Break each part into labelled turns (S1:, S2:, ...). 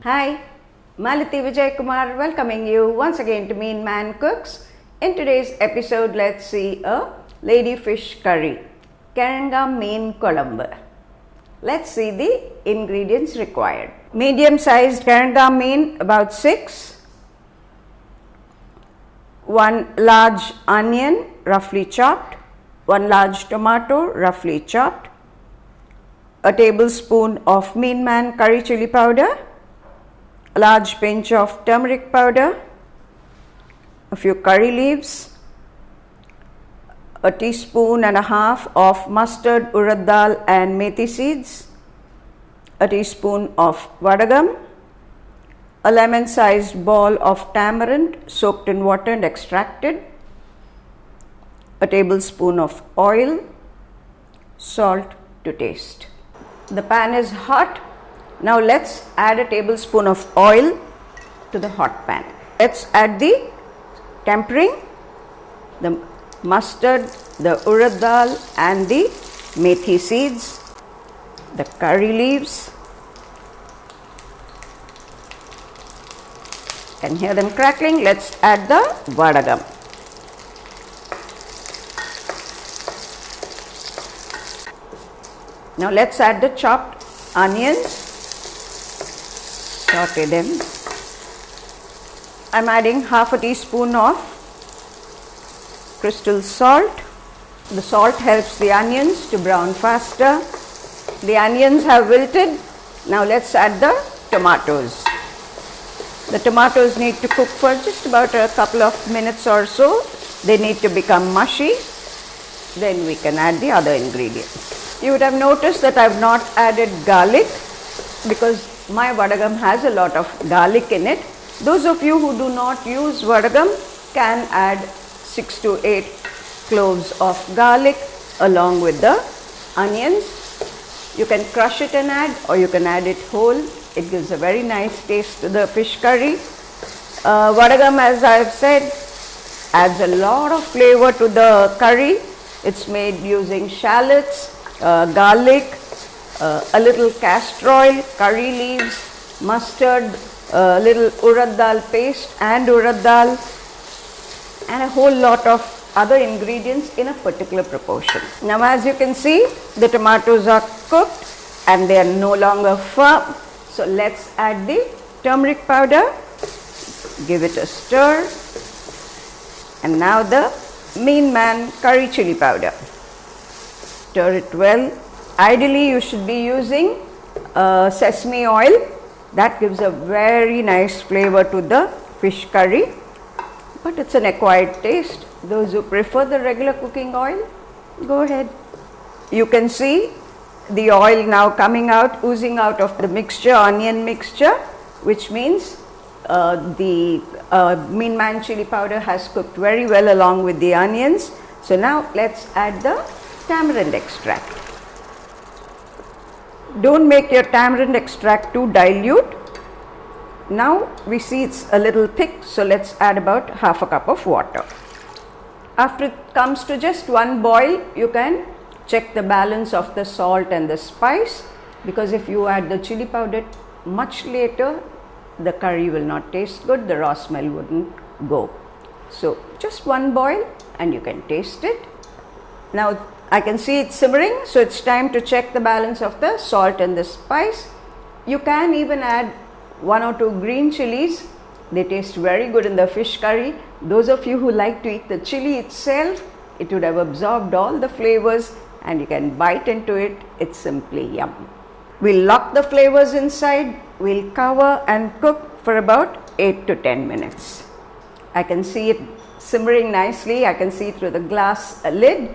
S1: Hi, Malati Vijay Kumar welcoming you once again to Mean Man Cooks. In today's episode, let's see a lady fish curry, Keranga Meen Kolambu. Let's see the ingredients required. Medium-sized Keranga meen, about 6. 1 large onion, roughly chopped. 1 large tomato, roughly chopped. A tablespoon of Mean Man curry chili powder. A large pinch of turmeric powder, a few curry leaves, a teaspoon and a half of mustard, urad dal and methi seeds, a teaspoon of vadagam, a lemon-sized ball of tamarind soaked in water and extracted, a tablespoon of oil, salt to taste. The pan is hot. Now let's add a tablespoon of oil to the hot pan. Let's add the tempering, the mustard, the urad dal and the methi seeds, the curry leaves. Can hear them crackling. Let's add the vadagam. Now let's add the chopped onions. Saute them. I'm adding half a teaspoon of crystal salt. The salt helps the onions to brown faster. The onions have wilted. Now let's add the tomatoes. The tomatoes need to cook for just about a couple of minutes or so. They need to become mushy. Then we can add the other ingredients. You would have noticed that I have not added garlic because my vadagam has a lot of garlic in it. Those of you who do not use vadagam can add 6 to 8 cloves of garlic along with the onions. You can crush it and add, or you can add it whole. It gives a very nice taste to the fish curry. Vadagam, as I have said, adds a lot of flavor to the curry. It's made using shallots, garlic, a little castor oil, curry leaves, mustard, a little urad dal paste and urad dal, and a whole lot of other ingredients in a particular proportion. Now as you can see, the tomatoes are cooked and they are no longer firm. So let's add the turmeric powder, give it a stir, and now the Mean Man curry chili powder. Stir it well. Ideally, you should be using sesame oil. That gives a very nice flavor to the fish curry, but it's an acquired taste. Those who prefer the regular cooking oil, go ahead. You can see the oil now coming out, oozing out of the mixture, onion mixture, which means the Mean Man chili powder has cooked very well along with the onions. So now let's add the tamarind extract. Don't make your tamarind extract too dilute. Now we see it's a little thick, so let's add about half a cup of water. After it comes to just one boil, you can check the balance of the salt and the spice, because if you add the chili powder much later, the curry will not taste good, the raw smell wouldn't go. So just one boil and you can taste it. Now I can see it simmering, so it's time to check the balance of the salt and the spice. You can even add 1 or 2 green chilies. They taste very good in the fish curry. Those of you who like to eat the chili itself, it would have absorbed all the flavors and you can bite into it. It's simply yum. We'll lock the flavors inside. We'll cover and cook for about 8 to 10 minutes. I can see it simmering nicely. I can see through the glass lid.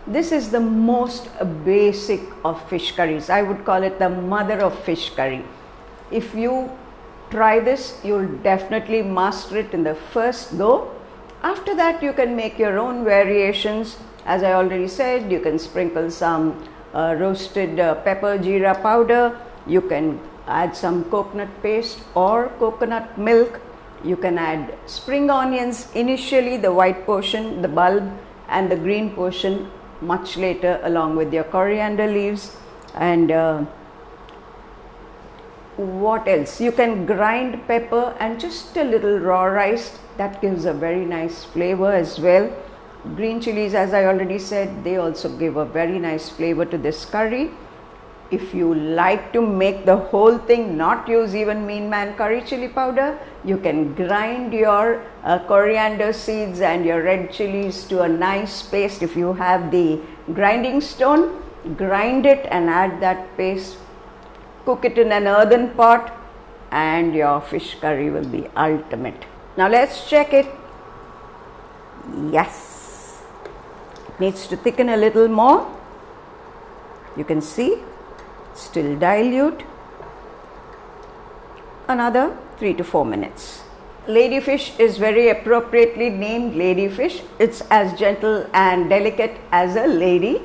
S1: This is the most basic of fish curries. I would call it the mother of fish curry. If you try this, you'll definitely master it in the first go. After that, you can make your own variations. As I already said, you can sprinkle some roasted pepper jeera powder. You can add some coconut paste or coconut milk. You can add spring onions initially, the white portion, the bulb, and the green portion much later along with your coriander leaves, and What else? You can grind pepper and just a little raw rice. That gives a very nice flavor as well. Green chilies, as I already said, they also give a very nice flavor to this curry. If you like to make the whole thing, not use even Mean Man curry chili powder, you can grind your coriander seeds and your red chilies to a nice paste. If you have the grinding stone, grind it and add that paste. Cook it in an earthen pot and your fish curry will be ultimate. Now let's check it. Yes, it needs to thicken a little more. You can see, still dilute. Another 3 to 4 minutes. Ladyfish is very appropriately named ladyfish. It's as gentle and delicate as a lady.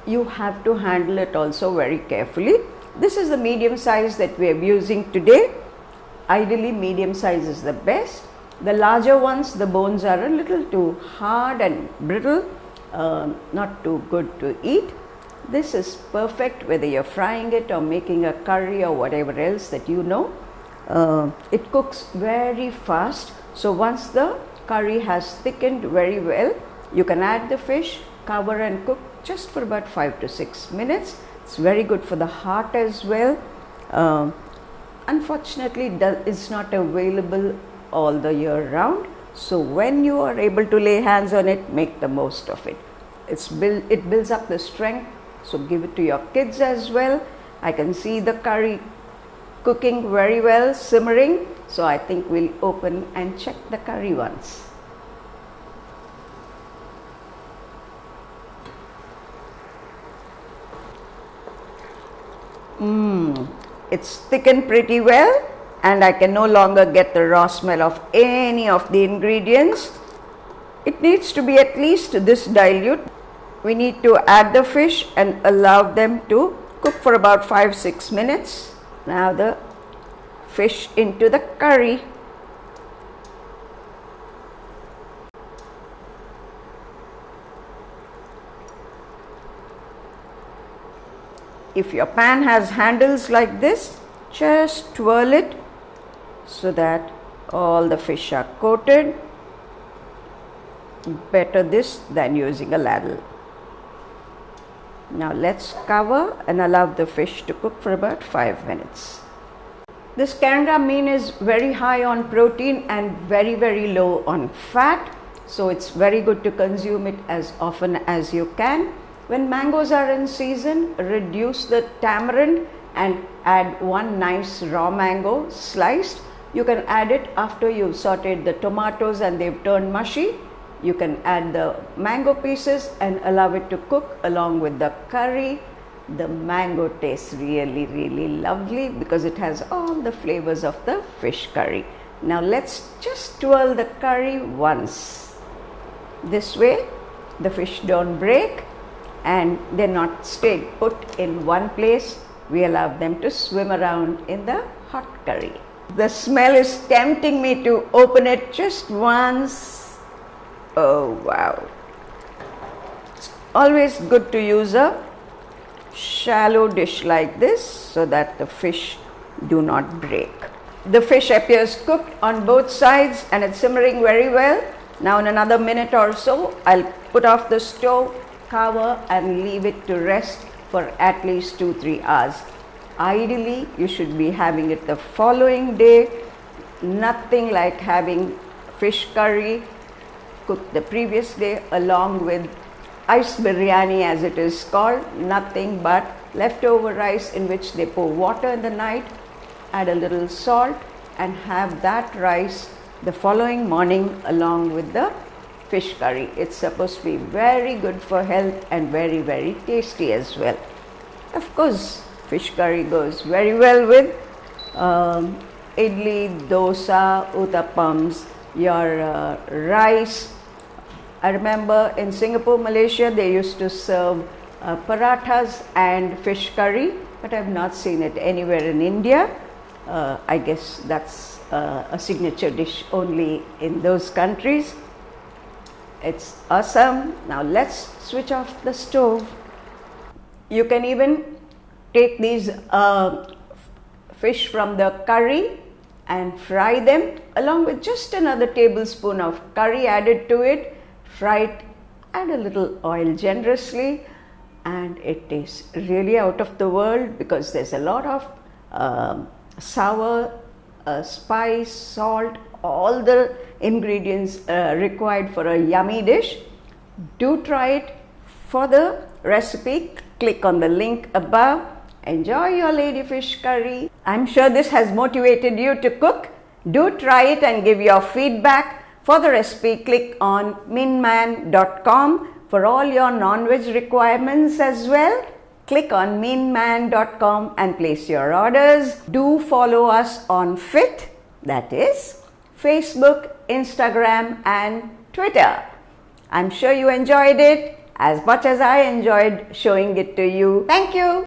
S1: You have to handle it also very carefully. This is the medium size that we are using today. Ideally, medium size is the best. The larger ones, the bones are a little too hard and brittle, not too good to eat. This is perfect whether you're frying it or making a curry or whatever else that you know. It cooks very fast. So once the curry has thickened very well, you can add the fish, cover and cook just for about 5 to 6 minutes. It's very good for the heart as well. Unfortunately, it's not available all the year round. So when you are able to lay hands on it, make the most of it. It builds up the strength. So give it to your kids as well. I can see the curry cooking very well, simmering. So I think we'll open and check the curry once. It's thickened pretty well and I can no longer get the raw smell of any of the ingredients. It needs to be at least this dilute. We need to add the fish and allow them to cook for about 5-6 minutes. Now the fish into the curry. If your pan has handles like this, just twirl it so that all the fish are coated. Better this than using a ladle. Now let's cover and allow the fish to cook for about 5 minutes. This Karanga mean is very high on protein and very low on fat. So it's very good to consume it as often as you can. When mangoes are in season, reduce the tamarind and add one nice raw mango sliced. You can add it after you've sauteed the tomatoes and they've turned mushy. You can add the mango pieces and allow it to cook along with the curry. The mango tastes really lovely because it has all the flavors of the fish curry. Now let's just twirl the curry once. This way the fish don't break and they're not stayed put in one place. We allow them to swim around in the hot curry. The smell is tempting me to open it just once. Oh wow. It's always good to use a shallow dish like this so that the fish do not break. The fish appears cooked on both sides and it's simmering very well. Now in another minute or so, I'll put off the stove, cover and leave it to rest for at least 2-3 hours. Ideally, you should be having it the following day. Nothing like having fish curry cooked the previous day along with ice biryani as it is called. Nothing but leftover rice in which they pour water in the night, add a little salt and have that rice the following morning along with the fish curry. It's supposed to be very good for health and very tasty as well. Of course, fish curry goes very well with idli, dosa, uttappams, your rice. I remember in Singapore, Malaysia, they used to serve parathas and fish curry, but I've not seen it anywhere in India. I guess that's a signature dish only in those countries. It's awesome. Now let's switch off the stove. You can even take these fish from the curry and fry them along with just another tablespoon of curry added to it. Fry it, add a little oil generously, and it tastes really out of the world because there's a lot of sour, spice, salt, all the ingredients required for a yummy dish. Do try it. For the recipe, click on the link above. Enjoy your ladyfish curry. I'm sure this has motivated you to cook. Do try it and give your feedback. For the recipe, click on meanman.com for all your non-veg requirements as well. Click on meanman.com and place your orders. Do follow us on FIT, that is Facebook, Instagram and Twitter. I'm sure you enjoyed it as much as I enjoyed showing it to you. Thank you.